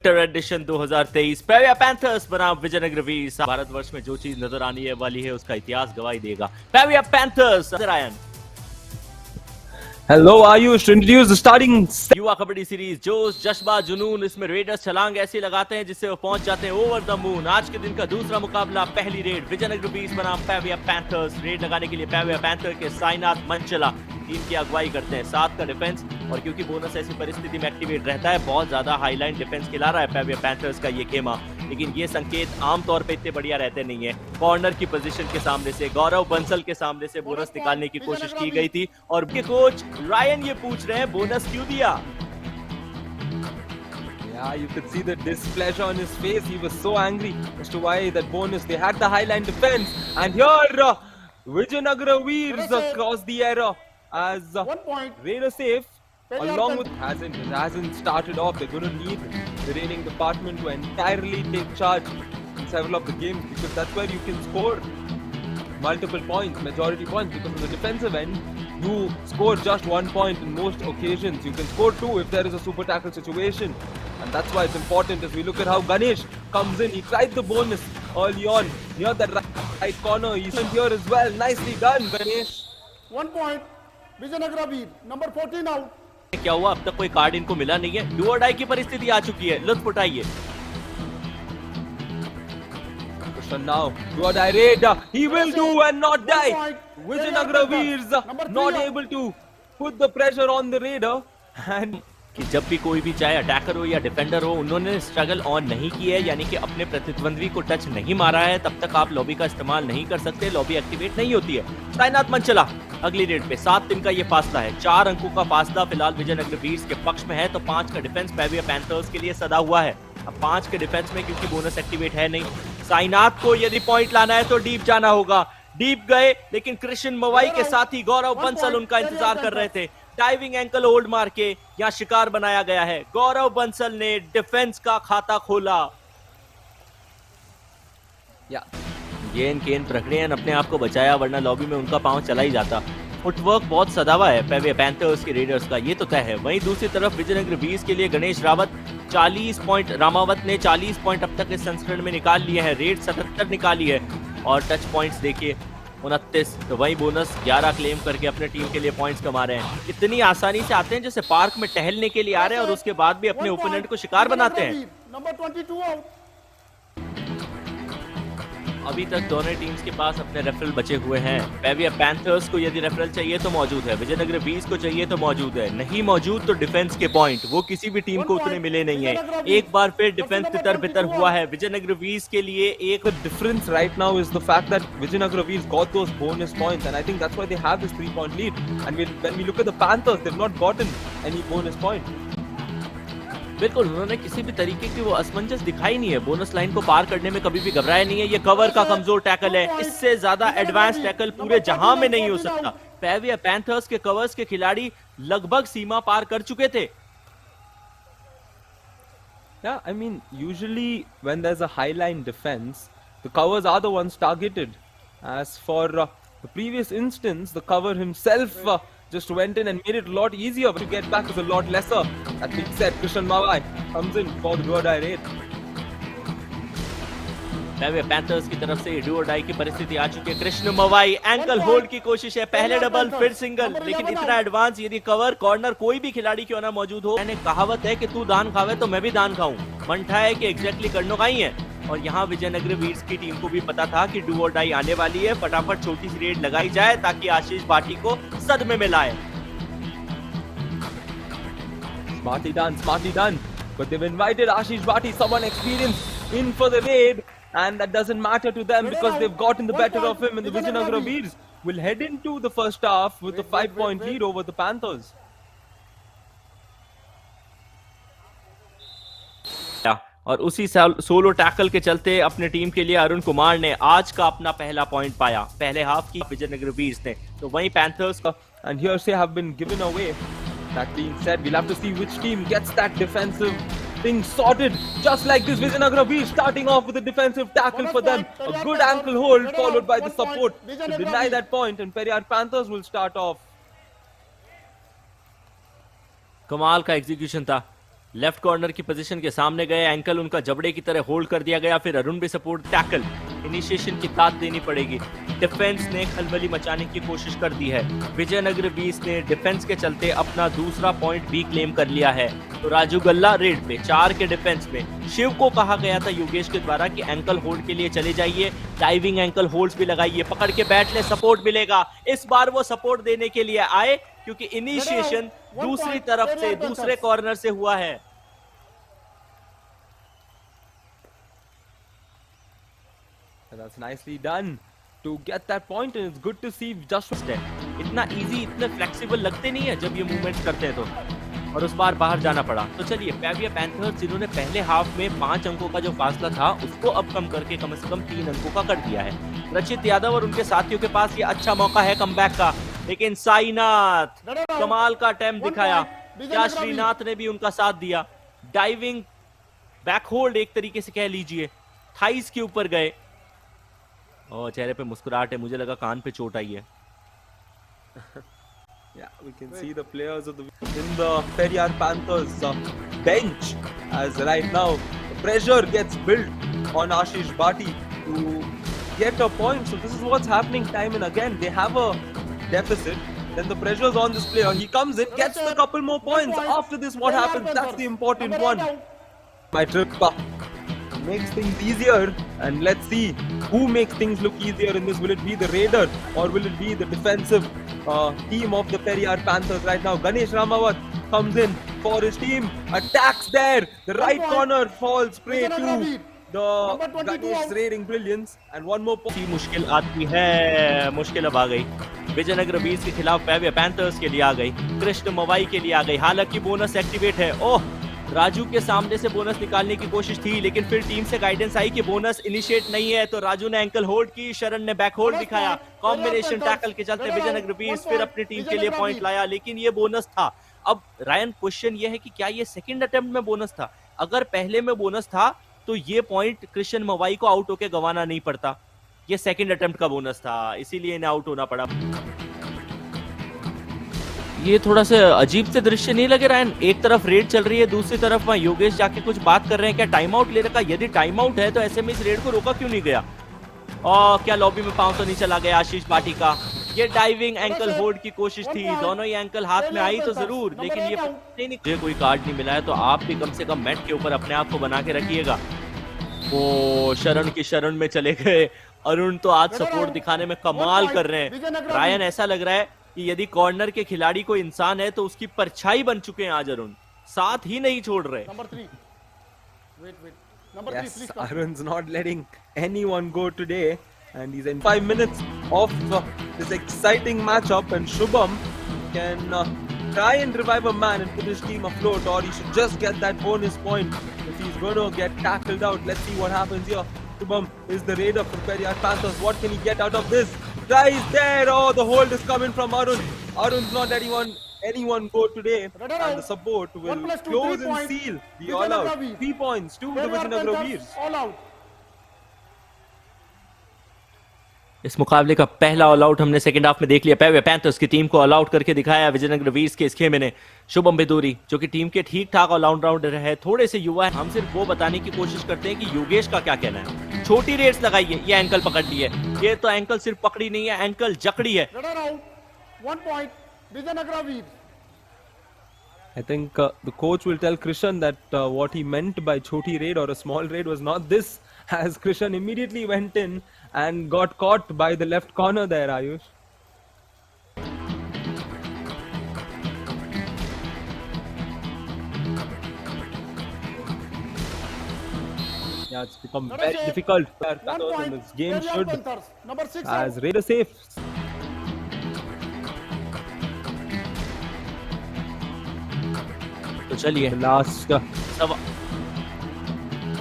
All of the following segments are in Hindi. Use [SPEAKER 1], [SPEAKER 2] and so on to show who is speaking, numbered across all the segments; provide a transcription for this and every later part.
[SPEAKER 1] एडिशन 2023 पेविया पैंथर्स बनाम विजयनगर वीर्स। भारतवर्ष में जो चीज नजर आने वाली है उसका इतिहास गवाही देगा। पेविया Panthers Ryan.
[SPEAKER 2] Hello, Ayush. To introduce the starting.
[SPEAKER 1] युवा कबड्डी सीरीज जोश जज्बा जुनून, इसमें रेडर्स छलांग ऐसी लगाते हैं जिससे वो पहुंच जाते हैं ओवर द मून। आज के दिन का दूसरा मुकाबला, पहली रेड विजयनगर वीर्स बनाम पेविया पैंथर्स। रेड लगाने के लिए पेविया पैंथर के साईनाथ मंचला टीम की अगुवाई करते हैं। 7 का डिफेंस, और क्योंकि बोनस ऐसी परिस्थिति में एक्टिवेट रहता है, बहुत ज्यादा हाईलाइन डिफेंस खिला रहा है पेविया पैंथर्स का ये खेमा। लेकिन ये संकेत आमतौर पे इतने बढ़िया रहते नहीं है। कॉर्नर की पोजीशन के सामने से गौरव बंसल के सामने से बोनस निकालने की कोशिश की गई थी, और उनके कोच रायन ये पूछ रहे हैं बोनस क्यों दिया।
[SPEAKER 2] Yeah, you could see the displeasure on his face. He was so angry as to why that bonus. They had the highline defense, and here Vijayanagara Veers cross the error as
[SPEAKER 3] 1 point.
[SPEAKER 2] Raider safe. Along with it hasn't started off. They're going to need the reigning department to entirely take charge in several of the games, because that's where you can score multiple points, majority points. Because on the defensive end, you score just 1 point in most occasions. You can score 2 if there is a super tackle situation, and that's why it's important. As we look at how Ganesh comes in, he tried the bonus early on near that right corner. He's in here as well. Nicely done, Ganesh.
[SPEAKER 3] 1 point. Vijayanagara Veer, number 14 out.
[SPEAKER 1] क्या हुआ, अब तक कोई कार्ड इनको मिला नहीं है। डू और डाई की परिस्थिति आ चुकी है, लुत्फ उठाइए।
[SPEAKER 2] Now, do or die raid. He will do and not die. Vijayanagara Veers not able to put the pressure on the raider. And
[SPEAKER 1] कि जब भी कोई भी चाहे अटैकर हो या डिफेंडर हो, उन्होंने स्ट्रगल ऑन नहीं की है, यानी कि अपने प्रतिद्वंद्वी को टच नहीं मारा है, तब तक आप लॉबी का इस्तेमाल नहीं कर सकते। लॉबी एक्टिवेट नहीं होती है। साईनाथ मंचला अगली रेड पे 7 दिन का ये फासला है। 4 अंकों का फासला फिलहाल विजयनगर वीर्स के पक्ष में है, तो 5 का डिफेंस पेविया पैंथर्स के लिए सदा हुआ है। अब 5 के डिफेंस में क्योंकि बोनस एक्टिवेट है नहीं, साईनाथ को यदि पॉइंट लाना है तो डीप जाना होगा। डीप गए, लेकिन कृष्ण मवाई के साथ ही गौरव बंसल उनका इंतजार कर रहे थे। डाइविंग एंकल होल्ड मार के यहाँ शिकार बनाया गया है। गौरव बंसल ने डिफेंस का खाता खोला। गेंद केन प्रक्रियन अपने आप को बचाया, वरना लॉबी में उनका पांव चला ही जाता। फुटवर्क बहुत सदावा है पेविया पैंथर्स के रेडर्स का, ये तो तय है। वहीं दूसरी तरफ विजयनगर वीर्स के लिए गणेश रावत 40 पॉइंट, रामावत ने 40 पॉइंट अब तक इस संस्करण में निकाल लिए हैं। रेड 77 निकाली है, और टच पॉइंट्स देखिए 29। तो वही बोनस 11 क्लेम करके अपने टीम के लिए पॉइंट्स कमा रहे हैं। इतनी आसानी से आते हैं जैसे पार्क में टहलने के लिए आ रहे हैं, और उसके बाद भी अपने ओपोनेंट को शिकार बनाते हैं।
[SPEAKER 3] Number 22 out.
[SPEAKER 1] अभी तक दोनों टीम्स के पास अपने रेफरल बचे हुए हैं। पेविया पैंथर्स को यदि रेफरल चाहिए तो मौजूद है, विजयनगर वीर्स को चाहिए तो मौजूद है, नहीं मौजूद तो डिफेंस के पॉइंट वो किसी भी टीम को उतने मिले नहीं है। एक बार फिर डिफेंस तितर बितर हुआ है विजयनगर वीर्स के लिए। एक
[SPEAKER 2] the difference right now is the fact that Vijayanagara Veers got those bonus points, and I think that's why they have this 3-point lead. And when we look at the Panthers, they've not gotten any bonus point.
[SPEAKER 1] बिल्कुल, उन्होंने किसी भी तरीके की वो असमंजस दिखाई नहीं है। बोनस लाइन को पार करने में कभी भी घबराया नहीं है। ये कवर का कमजोर टैकल है, इससे ज्यादा एडवांस टैकल पूरे जहां में नहीं हो सकता। पेविया पैंथर्स के कवर्स के खिलाड़ी लगभग सीमा पार कर चुके थे।
[SPEAKER 2] Yeah, I mean, usually when there's a highline defense, the covers are the ones targeted. As for the previous instance, the cover himself just went in and made it a lot easier. To get back is a lot lesser. That being said, Krishnan Mawai comes in for the do or die raid.
[SPEAKER 1] पेविया पैंथर्स की तरफ से डू और डाई की परिस्थिति आ चुकी है। कृष्ण मवाई एंकल होल्ड की कोशिश है, पहले डबल फिर सिंगल, लेकिन इतना एडवांस यदि कवर कॉर्नर कोई भी खिलाड़ी क्यों ना मौजूद हो। मैंने कहावत है कि तू दान खावे तो मैं भी दान खाऊं। मंठा है कि एग्जैक्टली करनो का ही है, और यहाँ विजयनगर वीर्स की टीम को भी पता था कि डू और डाई आने वाली है। फटाफट छोटी सी रेड लगाई जाए ताकि आशीष भाटी को सदमे में लाए।
[SPEAKER 2] Smartly done. But they've invited Ashish Bhati, someone experienced, in for the raid, and that doesn't matter to them because they've gotten the better of him. And the Vijayanagara Veers will head into the first half with a 5-point lead over the Panthers.
[SPEAKER 1] और उसी सोलो टैकल के चलते अपने टीम के लिए अरुण कुमार ने आज का अपना पहला पॉइंट पाया पहले हाफ की विजयनगर वीर्स ने। तो वहीं पैंथर्स का
[SPEAKER 2] and here's have been given away. That being said, we'll have to see which team gets that defensive thing sorted. Just like this, Vijayanagara Veers starting off with a defensive tackle for them. A good ankle hold followed by the support to deny that point, and Periyar Panthers will start off.
[SPEAKER 1] कमाल का एग्जीक्यूशन था। लेफ्ट कॉर्नर की पोजीशन के सामने गए, एंकल उनका जबड़े की तरह होल्ड कर दिया गया, फिर अरुण भी सपोर्ट, टैकल, इनिशिएशन की दाद देनी पड़ेगी। डिफेंस ने खलबली मचाने की कोशिश कर दी है। विजयनगर बीस ने डिफेंस के चलते अपना दूसरा पॉइंट भी क्लेम कर लिया है। तो राजू गल्ला रेड पे 4 के डिफेंस में। शिव को कहा गया था योगेश के द्वारा कि एंकल होल्ड के लिए चले जाइए, डाइविंग एंकल होल्ड्स भी लगाइए, पकड़ के बैठ ले, सपोर्ट मिलेगा। इस बार वो सपोर्ट देने के लिए आए क्योंकि इनिशिएशन दूसरी तरफ से, दूसरे कॉर्नर से हुआ है।
[SPEAKER 2] That's nicely done to get that point, and it's good to see just
[SPEAKER 1] इतना इजी, इतने फ्लेक्सिबल लगते नहीं है जब ये मूवमेंट्स करते हैं तो, और उस बार बाहर जाना पड़ा। तो चलिए, पैविया पैंथर्स जिन्होंने पहले हाफ में 5 अंकों का जो फासला था उसको अब कम करके कम से कम 3 अंकों का कर दिया है। रचित यादव और उनके साथियों के पास ये अच्छा मौका है कमबैक का, लेकिन साईनाथ कमाल का अटेम्प्ट दिखाया। क्या श्रीनाथ ने भी उनका साथ दिया। डाइविंग बैक होल्ड एक तरीके से कह लीजिए, थाइस के ऊपर गए और चेहरे पे मुस्कुराहट है, मुझे लगा कान पे चोट आई है।
[SPEAKER 2] Yeah, we can see the players of in the Periyar Panthers bench, as right now the pressure gets built on Ashish Bhati to get a point. So this is what's happening time and again. They have a deficit, then the pressure's on this player. He comes in, gets a couple more points. After this, what happens? That's the important one. My trip makes things easier, and let's see who makes things look easier in this. Will it be the Raider or will it be the defensive team of the Periyar Panthers right now? Ganesh Ramawat comes in for his team, attacks there, the right corner falls prey to the Ganesh raiding brilliance, and one more point.
[SPEAKER 1] मुश्किल आती है, मुश्किल अब आ गई विजयनगर बीस के खिलाफ। पैविया पैंथर्स के लिए आ गई, कृष्ण मवाई के लिए आ गई। हालांकि बोनस एक्टिवेट है। ओह, राजू के सामने से बोनस निकालने की कोशिश थी, लेकिन फिर टीम से गाइडेंस आई कि बोनस इनिशिएट नहीं है, तो राजू ने एंकल होल्ड की, शरण ने बैक होल्ड दिखाया। कॉम्बिनेशन टैकल के चलते विजयनगर बीस फिर अपनी टीम के लिए पॉइंट लाया, लेकिन ये बोनस था। अब रायन, क्वेश्चन ये है कि क्या ये सेकंड अटेम्प्ट में बोनस था? अगर पहले में बोनस था तो ये पॉइंट कृष्ण मवाई को आउट होके गंवाना नहीं पड़ता। ये सेकंड अटेम्प्ट का बोनस था, इसीलिए इन्हें आउट होना पड़ा। ये थोड़ा सा अजीब से दृश्य नहीं लगे रायन? एक तरफ रेड चल रही है, दूसरी तरफ वहाँ योगेश जाके कुछ बात कर रहे हैं। क्या टाइम आउट ले रखा? यदि टाइम आउट है तो ऐसे में इस रेड को रोका क्यों नहीं गया? और क्या लॉबी में पांव तो नहीं चला गया आशीष भाटी का? ये डाइविंग एंकल होल्ड की कोशिश थी, दोनों ही एंकल हाथ में आई तो जरूर, लेकिन ये मुझे कोई कार्ड नहीं मिला है, तो आप भी कम से कम मैट के ऊपर अपने आप को बना के रखिएगा। वो शरण की शरण में चले गए। अरुण तो आज सपोर्ट दिखाने में कमाल कर रहे हैं। रायन, ऐसा लग रहा है कि यदि कॉर्नर के खिलाड़ी कोई इंसान है तो उसकी परछाई बन चुके हैं आज अरुण, साथ ही नहीं छोड़ रहे।
[SPEAKER 2] Yes, Arun's not letting anyone go today, and he's in 5 minutes of this exciting matchup, and Shubham can try and revive a man and put his team afloat, or he should just get that bonus point if he's going to get tackled out. Let's see what happens here. Shubham is the raider for Periyar Panthers. What can he get out of this? Tries there. Oh, the hold is coming from Arun. Arun's not letting anyone go today, and the support will close and seal the all out. 3 points to the Vizianagaram Veers.
[SPEAKER 3] All out.
[SPEAKER 1] इस मुकाबले का पहला ऑल आउट हमने सेकंड हाफ में देख लिया। पैविया पैंथर्स की टीम को ऑल आउट करके दिखाया विजयनगर वीर्स के इस खेमे ने। शुभम बेदूरी जो कि टीम के ठीक ठाक ऑलराउंडर है, थोड़े से युवा है, हम सिर्फ वो बताने की कोशिश करते हैं कि योगेश का क्या कहना है। छोटी रेड्स लगाई है, ये एंकल पकड़ ली है, ये तो एंकल सिर्फ पकड़ी नहीं है, एंकल जकड़ी है।
[SPEAKER 3] 1 point, Vizianagaram Veers.
[SPEAKER 2] I think the coach will tell Krishan that what he meant by choti raid or a small raid was not this, as Krishan immediately went in and got caught by the left corner there, Ayush. Yeah, it's become very difficult for
[SPEAKER 3] 1
[SPEAKER 2] Panthers,
[SPEAKER 3] point,
[SPEAKER 2] and this game
[SPEAKER 3] Periyar
[SPEAKER 2] should,
[SPEAKER 3] Panthers. Number 6
[SPEAKER 2] as
[SPEAKER 3] out.
[SPEAKER 2] Raider safe.
[SPEAKER 1] तो चलिए
[SPEAKER 2] Last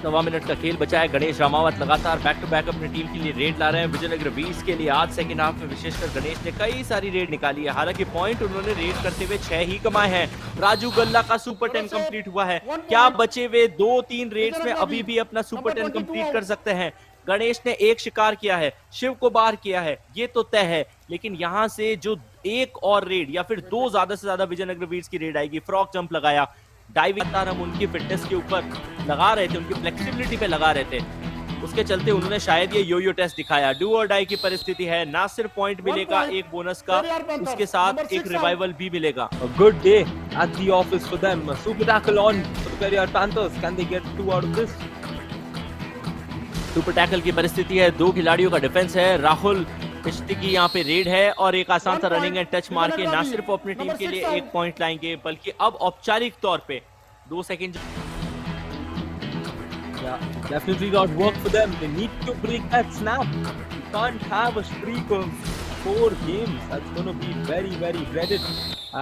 [SPEAKER 1] सवा मिनट का खेल बचा है। गणेश रामावत लगातार बैक टू बैक अपनी टीम के लिए रेड ला रहे हैं। विजयनगर बीस के लिए आज सेकंड हाफ में विशेषकर गणेश ने कई सारी रेड निकाली है। हालांकि पॉइंट उन्होंने रेड करते हुए 6 ही कमाए हैं। राजू गल्ला का सुपर 10 कंप्लीट हुआ है। क्या बचे हुए 2-3 रेड्स में अभी भी अपना सुपर 10 कंप्लीट कर सकते हैं? गणेश ने एक शिकार किया है, शिव को बाहर किया है, ये तो तय है, लेकिन यहां से जो एक और रेड या फिर 2 ज्यादा से ज्यादा विजयनगर बीस की रेड आएगी। फ्रॉक जंप लगाया, डाइविंग लगातार हम उनकी फिटनेस के ऊपर लगा रहे थे, उनकी फ्लेक्सिबिलिटी पे लगा रहे थे, उसके चलते उन्होंने शायद ये यो टेस्ट दिखाया। डू और डाई की परिस्थिति है, ना सिर्फ पॉइंट मिलेगा एक बोनस का, उसके साथ एक रिवाइवल भी मिलेगा।
[SPEAKER 2] A good day at the office for them. A super tackle on for the Periyar Panthers. Can they get 2 out of this?
[SPEAKER 1] Super tackle की परिस्थिति है, 2 खिलाड़ियों का डिफेंस है, राहुल पिश्ती की यहाँ पे रेड है और एक आसान सा रनिंग एंड टच मार के ना सिर्फ अपनी टीम के लिए 1 पॉइंट लाएंगे, बल्कि अब औपचारिक तौर पे 2 second.
[SPEAKER 2] Yeah, definitely not work for them. They need to break that snap. You can't have a streak of 4 games. That's going to be very, very dreaded.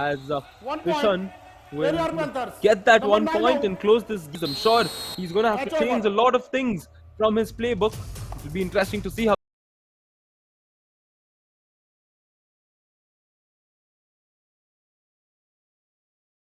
[SPEAKER 2] As
[SPEAKER 3] 1
[SPEAKER 2] Krishan
[SPEAKER 3] point.
[SPEAKER 2] will
[SPEAKER 3] Periyar Panthers.
[SPEAKER 2] get that
[SPEAKER 3] Number
[SPEAKER 2] 1
[SPEAKER 3] 9
[SPEAKER 2] point
[SPEAKER 3] out.
[SPEAKER 2] and close this. I'm sure he's going to have to
[SPEAKER 3] Match
[SPEAKER 2] change
[SPEAKER 3] over.
[SPEAKER 2] a lot of things from his playbook. It will be interesting to see how